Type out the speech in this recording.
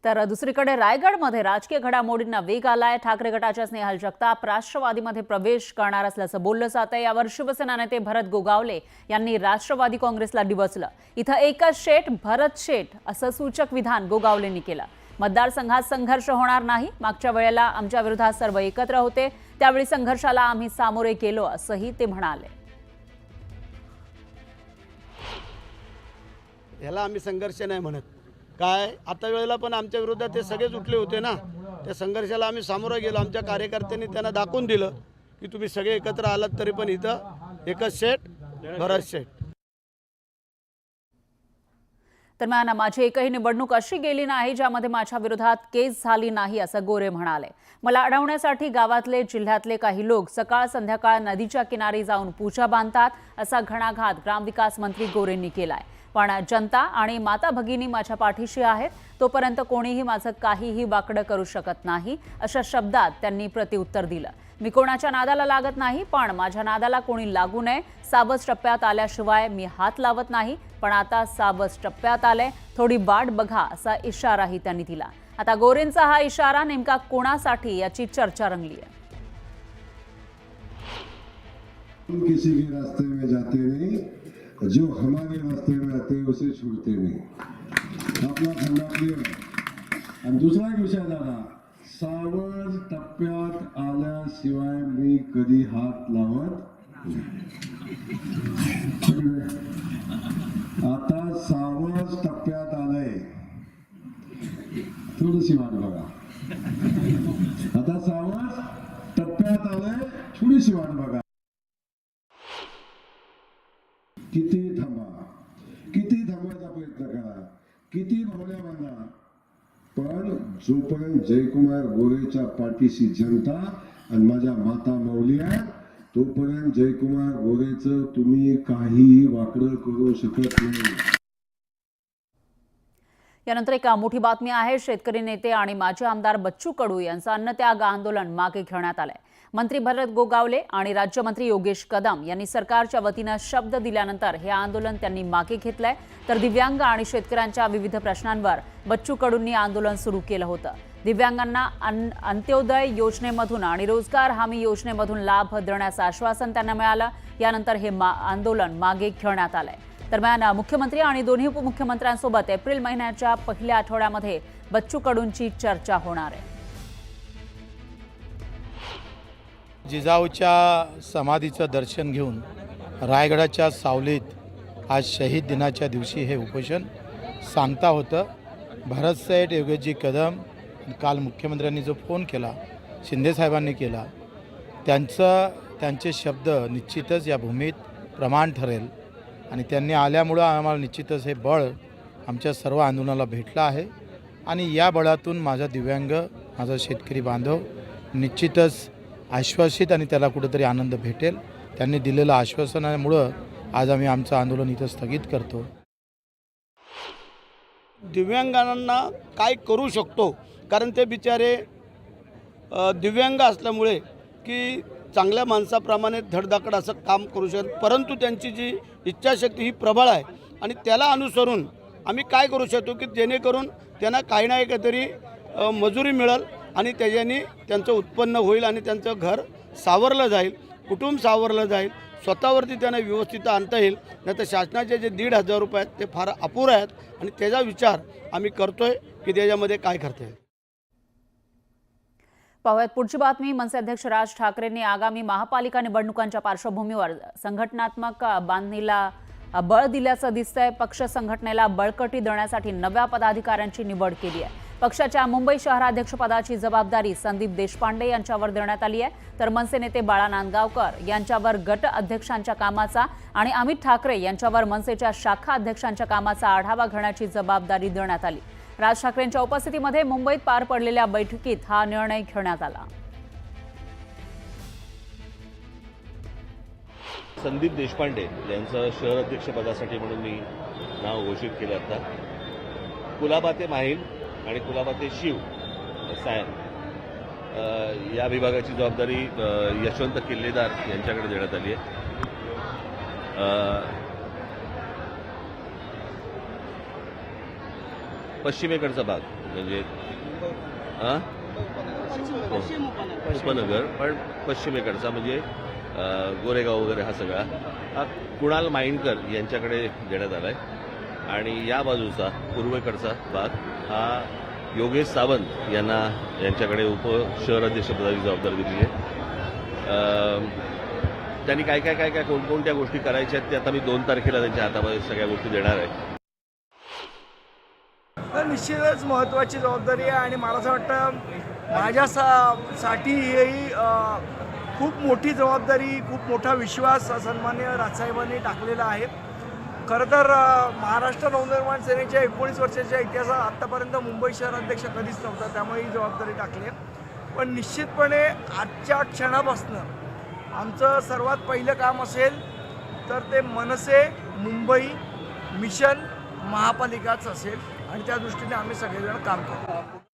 तर दुसरीकडे रायगडमध्ये राजकीय घडामोडींना वेग आलाय। ठाकरे गटाच्या स्नेहल जगताप राष्ट्रवादीमध्ये प्रवेश करणार असल्याचं बोललं जातंय। यावर शिवसेना नेते भरत गोगावले यांनी राष्ट्रवादी काँग्रेसला डिवचलं। इथं एकच शेठ भरत शेठ असं सूचक विधान गोगावलेंनी केलं। मतदारसंघात संघर्ष होणार नाही। मागच्या वेळेला आमच्या विरोधात सर्व एकत्र होते, त्यावेळी संघर्षाला आम्ही सामोरे गेलो असंही ते म्हणाले। याला आम्ही संघर्ष नाही म्हणत। काय आता वेळेला पण आमच्या विरोधात ते सगळेच उठले होते ना, त्या संघर्षाला आम्ही सामोरं गेलो। आमच्या कार्यकर्त्यांनी त्यांना दाखवून दिलं की तुम्ही सगळे एकत्र आलात तरी पण इथं एकच शेठ भरत शेठ। दरम्यान माझी एकही निवडणूक अशी गेली नाही ज्यामध्ये माझ्या विरोधात केस झाली नाही असं गोरे म्हणाले। मला अडवण्यासाठी गावातले जिल्ह्यातले काही लोक सकाळ संध्याकाळ नदीच्या किनारी जाऊन पूजा बांधतात असा घणाघात ग्रामविकास मंत्री गोरेंनी केलाय। पण जनता आणि माता भगिनी माझ्या पाठीशी आहेत, तोपर्यंत कोणीही माझं काहीही वाकडं करू शकत नाही अशा शब्दात त्यांनी प्रत्युत्तर दिलं। मी कोणाच्या नादाला लागत नाही, पण माझ्या नादाला कोणी लागू नये। सावज टप्प्यात आल्याशिवाय मी हात लावत नाही, पण आता सावज टप्प्यात आले, थोडी वाट बघा असा इशाराही त्यांनी दिला। आता गोरेंचा हा इशारा नेमका कोणासाठी याची चर्चा रंगली आहे। किसी के रास्ते में जाते नहीं, जो हमारे रास्ते में आते हैं उसे छोड़ते नहीं। आपला खंडा क्लियर। आणि दुसरा एक विषय झाला, सावज टप्प्यात आल्याशिवाय मी कधी हात लावत नाही। आता सावज टप्प्यात आलंय, थोडीशी वाट बघा। आता सावज टप्प्यात आलंय, थोडीशी वाट बघा। किती थांबायचा प्रयत्न करा, किती भावल्या बांधा, पण जोपर्यंत जयकुमार गोरेच्या पाठीशी जनता आणि माझ्या माता माऊली आहे, तोपर्यंत जयकुमार गोरेचं तुम्ही काहीही वाकडं करू शकत नाही। यानंतर एक मोठी बातमी आहे। शेतकरी नेते आणि माजी आमदार बच्चू कडू यांचं अन्नत्याग आंदोलन मागे घेण्यात आलंय। मंत्री भरत गोगावले आणि राज्यमंत्री योगेश कदम यांनी सरकारच्या वतीनं शब्द दिल्यानंतर हे आंदोलन त्यांनी मागे घेतलंय। तर दिव्यांग आणि शेतकऱ्यांच्या विविध प्रश्नांवर बच्चू कडूंनी आंदोलन सुरू केलं होतं। दिव्यांगांना अंत्योदय योजनेमधून आणि रोजगार हमी योजनेमधून लाभ देण्याचं आश्वासन त्यांना मिळालं। यानंतर हे आंदोलन मागे घेण्यात आलंय। दरम्यान मुख्यमंत्री आणि दोन्ही उपमुख्यमंत्र्यांसोबत एप्रिल महिन्याच्या पहिल्या आठवड्यामध्ये बच्चू कडूंची चर्चा होणार आहे। जिजाऊच्या समाधीचं दर्शन घेऊन रायगडाच्या सावलीत आज शहीद दिनाच्या दिवशी हे उपोषण सांगता होतं। भरत शेठ, योगेशजी कदम, काल मुख्यमंत्र्यांनी जो फोन केला, शिंदेसाहेबांनी केला, त्यांचे शब्द निश्चितच या भूमीत प्रमाण ठरेल आणि त्यांनी आल्यामुळं आम्हाला निश्चितच हे बळ आमच्या सर्व आंदोलनाला भेटलं आहे। आणि या बळातून माझा दिव्यांग, माझा शेतकरी बांधव निश्चितच आश्वासित आणि त्याला कुठेतरी आनंद भेटेल। त्यांनी दिलेलं आश्वासनामुळं आज आम्ही आमचं आंदोलन इथं स्थगित करतो। दिव्यांगांना काय करू शकतो, कारण ते बिचारे दिव्यांग असल्यामुळे की चांगल्या माणसाप्रमाणे धडधाकड असं काम करू शकत, परंतु त्यांची जी इच्छाशक्ती ही प्रबळ आहे आणि त्याला अनुसरून आम्ही काय करू शकतो की जेणेकरून त्यांना काही ना काहीतरी मजुरी मिळेल आणि त्याच्याने त्यांचं उत्पन्न होईल आणि त्यांचं घर सावरलं जाईल, कुटुंब सावरलं जाईल, स्वतःवरती त्यांना व्यवस्थित आणता येईल। नाही तर शासनाचे जे 1,500 रुपये आहेत ते फार अपुरे आहेत आणि त्याचा विचार आम्ही करतोय की त्याच्यामध्ये काय करता येईल। पाहूयात पुढची बातमी। मनसे अध्यक्ष राज ठाकरेंनी आगामी महापालिका निवडणुकांच्या पार्श्वभूमीवर संघटनात्मक बांधणीला बळ दिल्याचं दिसतंय। पक्ष संघटनेला बळकटी देण्यासाठी नव्या पदाधिकाऱ्यांची निवड केली आहे। पक्षाच्या मुंबई शहराध्यक्षपदाची जबाबदारी संदीप देशपांडे यांच्यावर देण्यात आली आहे। तर मनसे नेते बाळा नांदगावकर यांच्यावर गट अध्यक्षांच्या कामाचा आणि अमित ठाकरे यांच्यावर मनसेच्या शाखा अध्यक्षांच्या कामाचा आढावा घेण्याची जबाबदारी देण्यात आली। राज ठाकरेंच्या उपस्थितीमध्ये मुंबईत पार पडलेल्या बैठकीत हा निर्णय घेण्यात आला। संदीप देशपांडे यांचं शहर अध्यक्षपदासाठी म्हणून मी नाव घोषित केलं आता। कुलाबा ते माहीम आणि कुलाबा ते शिव सायन या विभागाची जबाबदारी यशवंत किल्लेदार यांच्याकडे देण्यात आली आहे। पश्चिमेकडचा भाग म्हणजे उपनगर, पण पश्चिमेकडचा म्हणजे गोरेगाव वगैरे हा सगळा हा कुणाल माइंडकर यांच्याकडे देण्यात आला आहे आणि या बाजूचा पूर्वेकडचा भाग हा योगेश सावंत यांच्याकडे शहर अध्यक्षपदाची जबाबदारी दिली आहे. त्यांनी काय कोणकोणत्या गोष्टी करायच्या आहेत ते आता मी 2 तारखेला त्यांच्या हातामध्ये सगळ्या गोष्टी देणार आहे. तर निश्चितच महत्त्वाची जबाबदारी आहे आणि मला असं वाटतं माझ्यासाठी ही खूप मोठी जबाबदारी, खूप मोठा विश्वास सन्माननीय राजसाहेबांनी टाकलेला आहे. खरं तर महाराष्ट्र नवनिर्माण सेनेच्या 19 वर्षाच्या इतिहासात आत्तापर्यंत मुंबई शहर अध्यक्ष कधीच नव्हता, त्यामुळे ही जबाबदारी टाकली आहे. पण निश्चितपणे आजच्या क्षणापासनं आमचं सर्वात पहिलं काम असेल तर ते मनसे, मुंबई, मिशन, महापालिकाच असेल आणि त्या दृष्टीने आम्ही सगळेजण काम करू.